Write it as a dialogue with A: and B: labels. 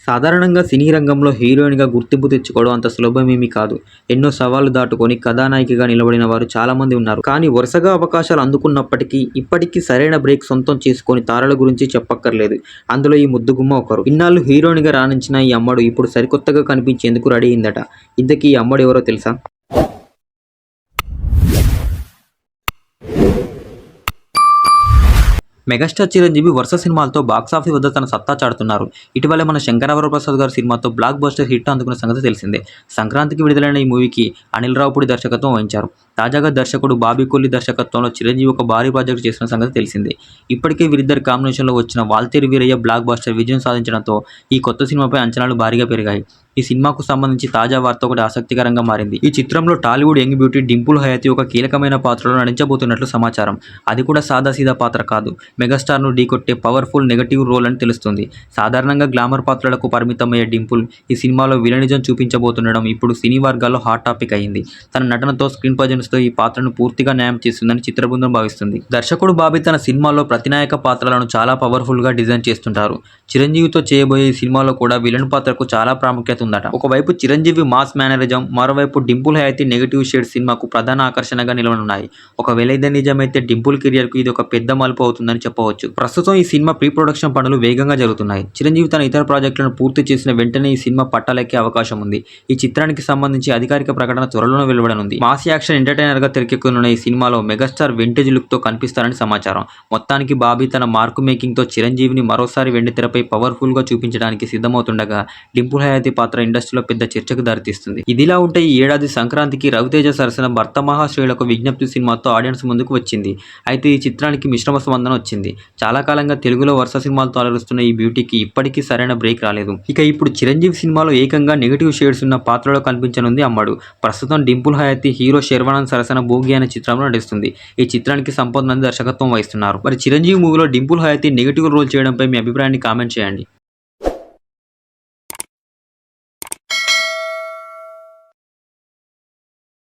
A: సాధారణంగా సినీ రంగంలో హీరోయిన్‌గా గుర్తింపు తెచ్చుకోవడం అంత సులభమేమీ కాదు. ఎన్నో సవాళ్లు దాటుకొని కథానాయికగా నిలబడిన వారు చాలామంది ఉన్నారు. కానీ వరుసగా అవకాశాలు అందుకున్నప్పటికీ ఇప్పటికీ సరైన బ్రేక్ సొంతం చేసుకోని తారల గురించి చెప్పక్కర్లేదు. అందులో ఈ ముద్దుగుమ్మ ఒకరు. ఇన్నాళ్లు హీరోయిన్‌గా రాణించిన ఈ అమ్మడు ఇప్పుడు సరికొత్తగా కనిపించేందుకు రెడీ అయిందట. ఇంతకీ ఈ అమ్మడు ఎవరో తెలుసా? మెగాస్టార్ చిరంజీవి వరుస సినిమాలతో బాక్సాఫీస్ వద్ద తన సత్తా చాటుతున్నారు. ఇటీవలే మన శంకరవరప్రసాద్ గారి సినిమాతో బ్లాక్ బస్టర్ హిట్ అందుకున్న సంగతి తెలిసిందే. సంక్రాంతికి విడుదలైన ఈ మూవీకి అనిల్ రావుపూడి దర్శకత్వం వహించారు. తాజాగా దర్శకుడు బాబీ కొల్లి దర్శకత్వంలో చిరంజీవి ఒక భారీ ప్రాజెక్టు చేసిన సంగతి తెలిసిందే. ఇప్పటికే వీరిద్దరి కాంబినేషన్లో వచ్చిన వాల్తేరు వీరయ్య బ్లాక్ బస్టర్ విజయం సాధించడంతో ఈ కొత్త సినిమాపై అంచనాలు భారీగా పెరిగాయి. ఈ సినిమాకు సంబంధించి తాజా వార్త ఒకటి ఆసక్తికరంగా మారింది. ఈ చిత్రంలో టాలీవుడ్ యంగ్ బ్యూటీ డింపుల్ హయాతి ఒక కీలకమైన పాత్రలో నటించబోతున్నట్లు సమాచారం. అది కూడా సాదాసీదా పాత్ర కాదు. మెగాస్టార్ను ఢీకొట్టే పవర్ఫుల్ నెగటివ్ రోల్ అని తెలుస్తుంది. సాధారణంగా గ్లామర్ పాత్రలకు పరిమితమయ్యే డింపుల్ ఈ సినిమాలో విలనిజం చూపించబోతుండడం ఇప్పుడు సినీ వర్గాల్లో హాట్ టాపిక్ అయింది. తన నటనతో, స్క్రీన్ ప్రజెన్స్తో ఈ పాత్రను పూర్తిగా న్యాయం చేస్తుందని చిత్రబృందం భావిస్తుంది. దర్శకుడు బాబీ తన సినిమాల్లో ప్రతినాయక పాత్రలను చాలా పవర్ఫుల్గా డిజైన్ చేస్తుంటారు. చిరంజీవితో చేయబోయే ఈ సినిమాలో కూడా విలన్ పాత్రకు చాలా ప్రాముఖ్యత ఉందట. ఒకవైపు చిరంజీవి మాస్ మేనరిజం, మరోవైపు డింపుల్ హయాతి నెగటివ్ షేడ్ సినిమాకు ప్రధాన ఆకర్షణగా నిలవనున్నాయి. ఒకవేళ ఇది నిజమైతే డింపుల్ కెరియర్కు ఇది ఒక పెద్ద మలుపు అవుతుందని చెప్పవచ్చు. ప్రస్తుతం ఈ సినిమా ప్రీ ప్రొడక్షన్ పనులు వేగంగా జరుగుతున్నాయి. చిరంజీవి తన ఇతర ప్రాజెక్టులను పూర్తి చేసిన వెంటనే ఈ సినిమా పట్టాలెక్కే అవకాశం ఉంది. ఈ చిత్రానికి సంబంధించి అధికారిక ప్రకటన త్వరలోనే వెలువడనుంది. మాస్ యాక్షన్ ఎంటర్టైనర్ గా తెరకెక్కనున్న ఈ సినిమాలో మెగాస్టార్ వింటేజ్ లుక్ తో కనిపిస్తారని సమాచారం. మొత్తానికి బాబీ తన మార్కు మేకింగ్ తో చిరంజీవిని మరోసారి వెండితెరపై పవర్ఫుల్ గా చూపించడానికి సిద్ధమవుతుండగా డింపుల్ హయాతి పాత్ర ఇండస్ట్రీలో పెద్ద చర్చకు దారితీస్తుంది. ఇదిలా ఉంటే ఈ ఏడాది సంక్రాంతికి రవితేజ సరసన భర్త మహాశ్రేయులకు విజ్ఞప్తి సినిమాతో ఆడియన్స్ ముందుకు వచ్చింది. అయితే ఈ చిత్రానికి మిశ్రమ స్పందన వచ్చింది. చాలా కాలంగా తెలుగులో వరుస సినిమాలతో అలరుస్తున్న ఈ బ్యూటీకి ఇప్పటికీ సరైన బ్రేక్ రాలేదు. ఇక ఇప్పుడు చిరంజీవి సినిమాలో ఏకంగా నెగటివ్ షేడ్స్ ఉన్న పాత్రలో కనిపించనుంది అమ్మడు. ప్రస్తుతం డింపుల్ హయాతి హీరో శర్వానంద్ సరసన భోగి అనే చిత్రంలో నటిస్తుంది. ఈ చిత్రానికి సంపత్ నంది దర్శకత్వం వహిస్తున్నారు. మరి చిరంజీవి మూవీలో డింపుల్ హయాతి నెగటివ్ రోల్ చేయడంపై మీ అభిప్రాయాన్ని కామెంట్ చేయండి.